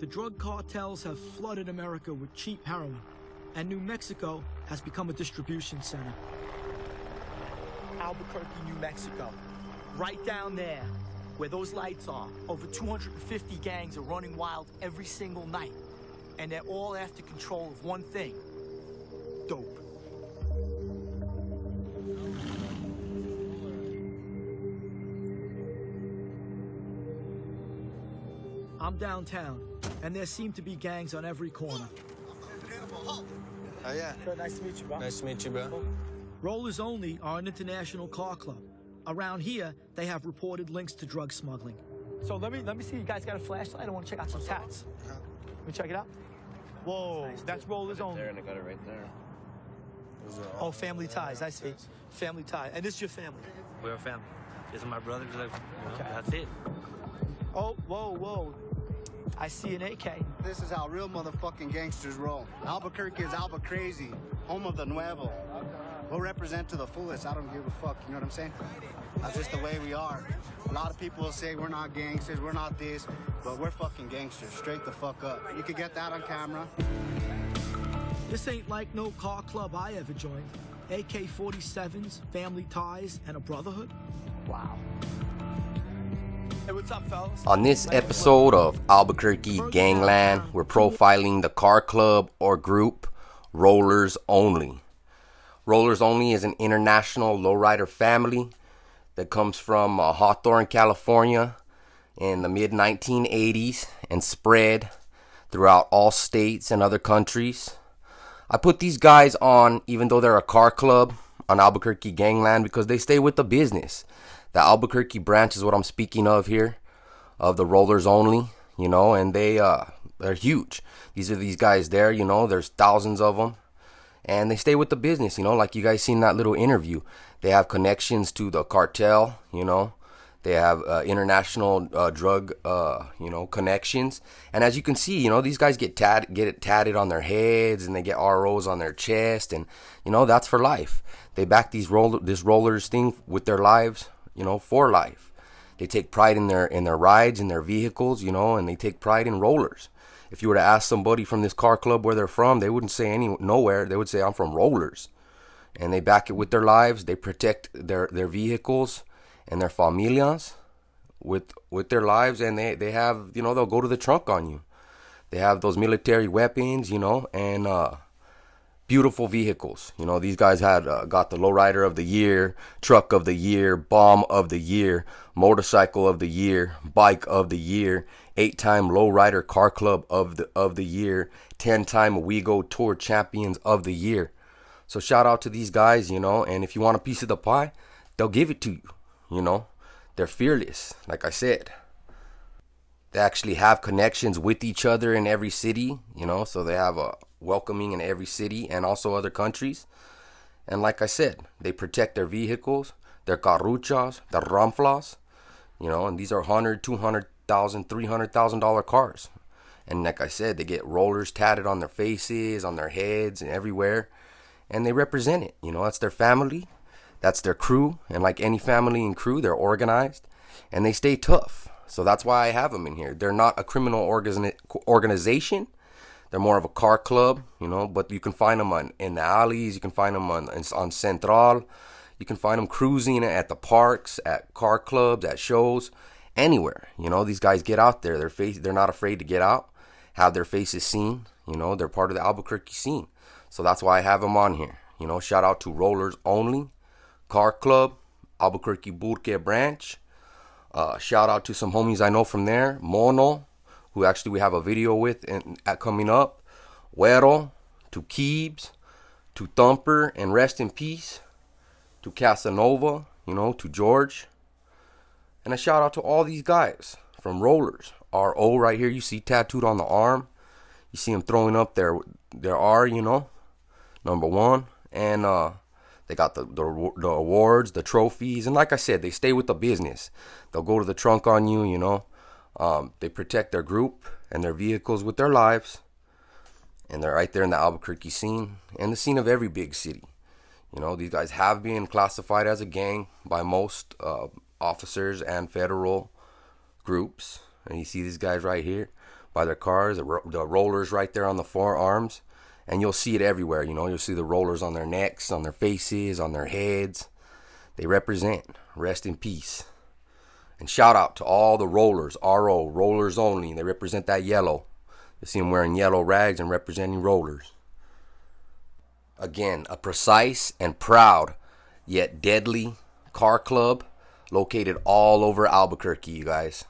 The drug cartels have flooded America with cheap heroin, and New Mexico has become a distribution center. Albuquerque, New Mexico, right down there, where those lights are, over 250 gangs are running wild every single night, and they're all after control of one thing: dope. I'm downtown, and there seem to be gangs on every corner. Oh, yeah. Sure, nice to meet you, bro. Nice to meet you, bro. Rollerz Only are an international car club. Around here, they have reported links to drug smuggling. So let me see. You guys got a flashlight? I want to check out some tats. Let me check it out. Whoa, that's Rollerz Only. There, and I got it right there. Oh, family ties. I see. Family ties. And this is your family? We're a family. This is my brother. Okay. That's it. Oh, whoa. I see an AK. This is how real motherfucking gangsters roll. Albuquerque is Albucrazy, home of the Nuevo. We'll represent to the fullest. I don't give a fuck, you know what I'm saying? That's just the way we are. A lot of people will say we're not gangsters, we're not this, but we're fucking gangsters, straight the fuck up. You could get that on camera. This ain't like no car club I ever joined. AK-47s, family ties, and a brotherhood? Wow. Hey, what's up, fellas? On this episode of Albuquerque Gangland, we're profiling the car club or group Rollerz Only. Rollerz Only is an international lowrider family that comes from Hawthorne, California in the mid-1980s and spread throughout all states and other countries. I put these guys on, even though they're a car club, on Albuquerque Gangland because they stay with the business. The Albuquerque branch is what I'm speaking of here, of the Rollerz Only, you know, and they're huge. These are these guys there, you know, there's thousands of them, and they stay with the business, you know, like you guys seen that little interview. They have connections to the cartel, you know, they have international drug, you know, connections, and as you can see, you know, these guys get it tatted on their heads, and they get ROs on their chest, and you know, that's for life. They back this rollers thing with their lives, you know, for life. They take pride in their rides, in their vehicles, you know, and they take pride in rollers. If you were to ask somebody from this car club where they're from, they wouldn't say nowhere. They would say, I'm from Rollerz. And they back it with their lives. They protect their vehicles and their familias with their lives. And they have, you know, they'll go to the trunk on you. They have those military weapons, you know, and beautiful vehicles. You know, these guys had got the lowrider of the year, truck of the year, bomb of the year, motorcycle of the year, bike of the year, 8-time lowrider car club of the year, 10-time WeGo Tour champions of the year. So shout out to these guys, you know, and if you want a piece of the pie, they'll give it to you, you know. They're fearless, like I said. They actually have connections with each other in every city, you know, so they have a welcoming in every city and also other countries. And like I said, they protect their vehicles, their carruchas, their ramflas, you know, and these are $100,000, $200,000, $300,000 cars. And like I said, they get rollers tatted on their faces, on their heads, and everywhere, and they represent it. You know, that's their family, that's their crew, and like any family and crew, they're organized and they stay tough. So that's why I have them in here. They're not a criminal organization. They're more of a car club, you know, but you can find them in the alleys. You can find them on Central. You can find them cruising at the parks, at car clubs, at shows, anywhere. You know, these guys get out there. They're not afraid to get out, have their faces seen. You know, they're part of the Albuquerque scene. So that's why I have them on here. You know, shout out to Rollerz Only, Car Club, Albuquerque Burque branch. Shout out to some homies I know from there, Mono, who actually we have a video with coming up, Güero, to Keebs, to Thumper, and rest in peace, to Casanova, you know, to George. And a shout out to all these guys from Rollerz. RO right here, you see tattooed on the arm. You see them throwing up their R, you know, number 1. And they got the awards, the trophies. And like I said, they stay with the business. They'll go to the trunk on you, you know. They protect their group and their vehicles with their lives. And they're right there in the Albuquerque scene and the scene of every big city. You know, these guys have been classified as a gang by most officers and federal groups. And you see these guys right here. by their cars, the rollers right there on the forearms. And you'll see it everywhere, you know. You'll see the rollers on their necks, on their faces, on their heads. They represent. Rest in peace. And shout out to all the rollers, RO, Rollerz Only. They represent that yellow. You see them wearing yellow rags and representing rollers. Again, a precise and proud, yet deadly car club located all over Albuquerque, you guys.